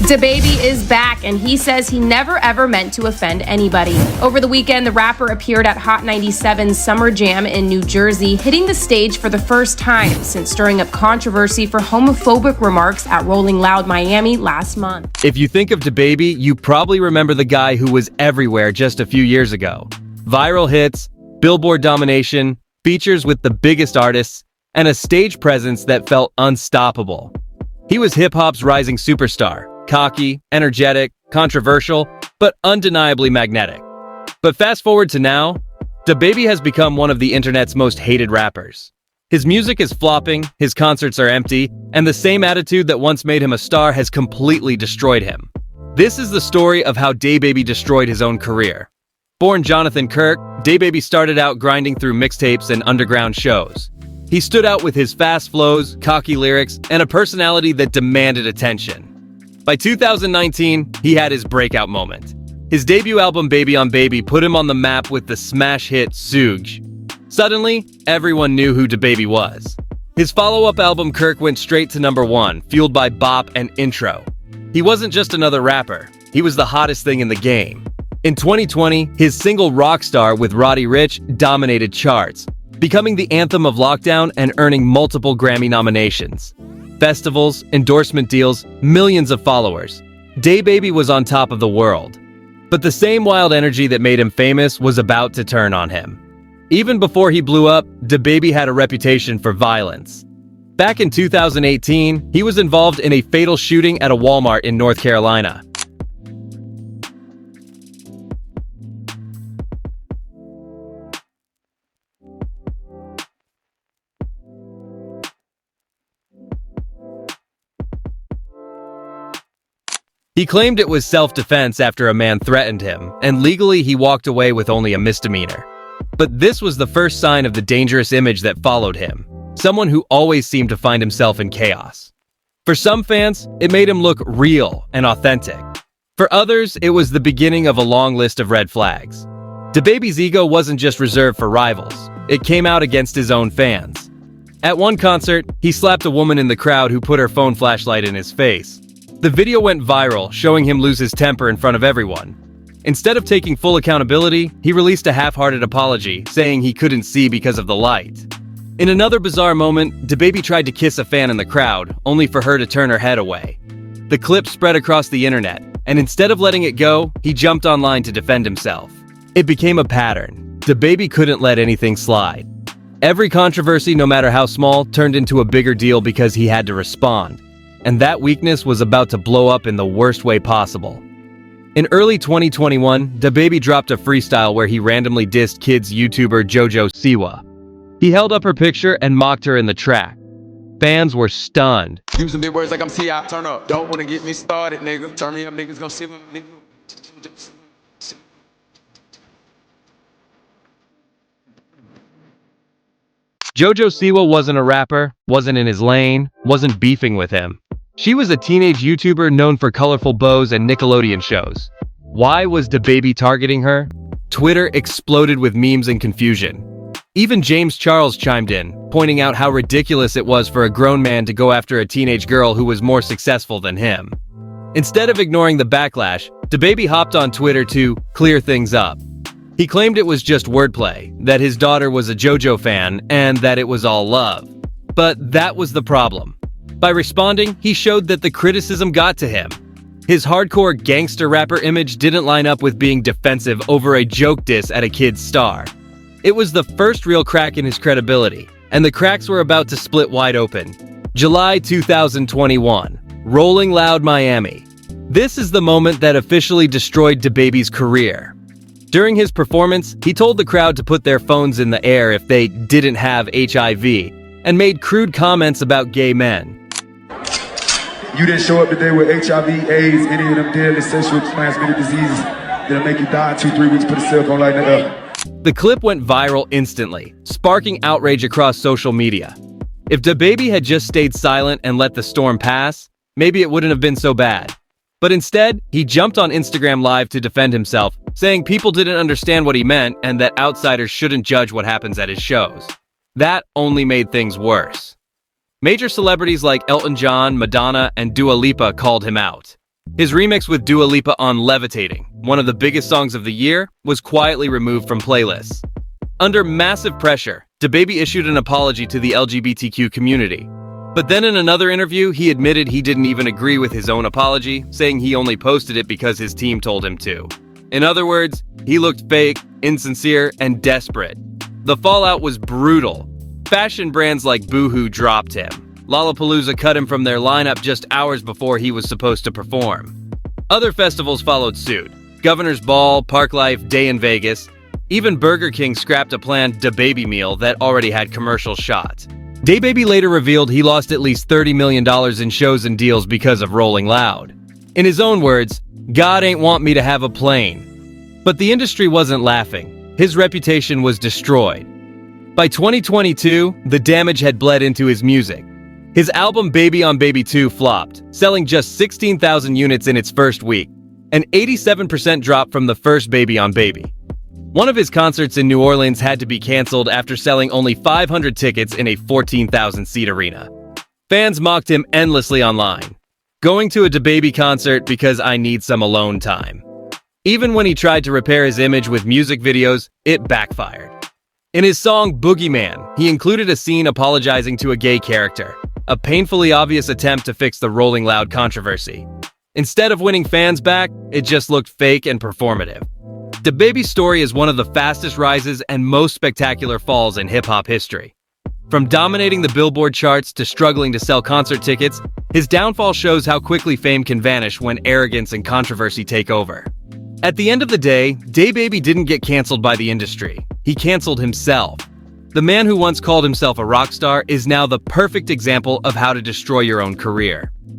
DaBaby is back, and he says he never ever meant to offend anybody. Over the weekend, the rapper appeared at Hot 97's Summer Jam in New Jersey, hitting the stage for the first time since stirring up controversy for homophobic remarks at Rolling Loud Miami last month. If you think of DaBaby, you probably remember the guy who was everywhere just a few years ago. Viral hits, Billboard domination, features with the biggest artists, and a stage presence that felt unstoppable. He was hip-hop's rising superstar. Cocky, energetic, controversial, but undeniably magnetic. But fast forward to now, DaBaby has become one of the internet's most hated rappers. His music is flopping, his concerts are empty, and the same attitude that once made him a star has completely destroyed him. This is the story of how DaBaby destroyed his own career. Born Jonathan Kirk, DaBaby started out grinding through mixtapes and underground shows. He stood out with his fast flows, cocky lyrics, and a personality that demanded attention. By 2019, he had his breakout moment. His debut album Baby on Baby put him on the map with the smash hit Suge. Suddenly, everyone knew who DaBaby was. His follow-up album Kirk went straight to #1, fueled by Bop and Intro. He wasn't just another rapper, he was the hottest thing in the game. In 2020, his single Rockstar with Roddy Ricch dominated charts, becoming the anthem of lockdown and earning multiple Grammy nominations. Festivals, endorsement deals, millions of followers. DaBaby was on top of the world. But the same wild energy that made him famous was about to turn on him. Even before he blew up, DaBaby had a reputation for violence. Back in 2018, he was involved in a fatal shooting at a Walmart in North Carolina. He claimed it was self-defense after a man threatened him, and legally he walked away with only a misdemeanor. But this was the first sign of the dangerous image that followed him, someone who always seemed to find himself in chaos. For some fans, it made him look real and authentic. For others, it was the beginning of a long list of red flags. DaBaby's ego wasn't just reserved for rivals, it came out against his own fans. At one concert, he slapped a woman in the crowd who put her phone flashlight in his face. The video went viral, showing him lose his temper in front of everyone. Instead of taking full accountability, he released a half-hearted apology, saying he couldn't see because of the light. In another bizarre moment, DaBaby tried to kiss a fan in the crowd, only for her to turn her head away. The clip spread across the internet, and instead of letting it go, he jumped online to defend himself. It became a pattern. DaBaby couldn't let anything slide. Every controversy, no matter how small, turned into a bigger deal because he had to respond. And that weakness was about to blow up in the worst way possible. In early 2021, DaBaby dropped a freestyle where he randomly dissed kids YouTuber JoJo Siwa. He held up her picture and mocked her in the track. Fans were stunned. Using big words like I'm T.I. Turn up. Don't wanna get me started, nigga. Turn me up, niggas gonna see me, nigga. JoJo Siwa wasn't a rapper, wasn't in his lane, wasn't beefing with him. She was a teenage YouTuber known for colorful bows and Nickelodeon shows. Why was DaBaby targeting her? Twitter exploded with memes and confusion. Even James Charles chimed in, pointing out how ridiculous it was for a grown man to go after a teenage girl who was more successful than him. Instead of ignoring the backlash, DaBaby hopped on Twitter to clear things up. He claimed it was just wordplay, that his daughter was a JoJo fan, and that it was all love. But that was the problem. By responding, he showed that the criticism got to him. His hardcore gangster rapper image didn't line up with being defensive over a joke diss at a kid's star. It was the first real crack in his credibility, and the cracks were about to split wide open. July 2021, Rolling Loud Miami. This is the moment that officially destroyed DaBaby's career. During his performance, he told the crowd to put their phones in the air if they didn't have HIV, and made crude comments about gay men. You didn't show up today with HIV, AIDS, any of them deadly sexually transmitted diseases that'll make you die in 2-3 weeks, put a cell phone light in the up. The clip went viral instantly, sparking outrage across social media. If DaBaby had just stayed silent and let the storm pass, maybe it wouldn't have been so bad. But instead, he jumped on Instagram Live to defend himself, saying people didn't understand what he meant and that outsiders shouldn't judge what happens at his shows. That only made things worse. Major celebrities like Elton John, Madonna, and Dua Lipa called him out. His remix with Dua Lipa on Levitating, one of the biggest songs of the year, was quietly removed from playlists. Under massive pressure, DaBaby issued an apology to the LGBTQ community. But then in another interview, he admitted he didn't even agree with his own apology, saying he only posted it because his team told him to. In other words, he looked fake, insincere, and desperate. The fallout was brutal. Fashion brands like Boohoo dropped him. Lollapalooza cut him from their lineup just hours before he was supposed to perform. Other festivals followed suit. Governor's Ball, Parklife, Day in Vegas. Even Burger King scrapped a planned DaBaby meal that already had commercial shots. DaBaby later revealed he lost at least $30 million in shows and deals because of Rolling Loud. In his own words, "God ain't want me to have a plane." But the industry wasn't laughing. His reputation was destroyed. By 2022, the damage had bled into his music. His album Baby on Baby 2 flopped, selling just 16,000 units in its first week, an 87% drop from the first Baby on Baby. One of his concerts in New Orleans had to be canceled after selling only 500 tickets in a 14,000-seat arena. Fans mocked him endlessly online. Going to a DaBaby concert because I need some alone time. Even when he tried to repair his image with music videos, it backfired. In his song Boogeyman, he included a scene apologizing to a gay character, a painfully obvious attempt to fix the Rolling Loud controversy. Instead of winning fans back, it just looked fake and performative. DaBaby's story is one of the fastest rises and most spectacular falls in hip-hop history. From dominating the Billboard charts to struggling to sell concert tickets, his downfall shows how quickly fame can vanish when arrogance and controversy take over. At the end of the day, DaBaby didn't get canceled by the industry. He canceled himself. The man who once called himself a rock star is now the perfect example of how to destroy your own career.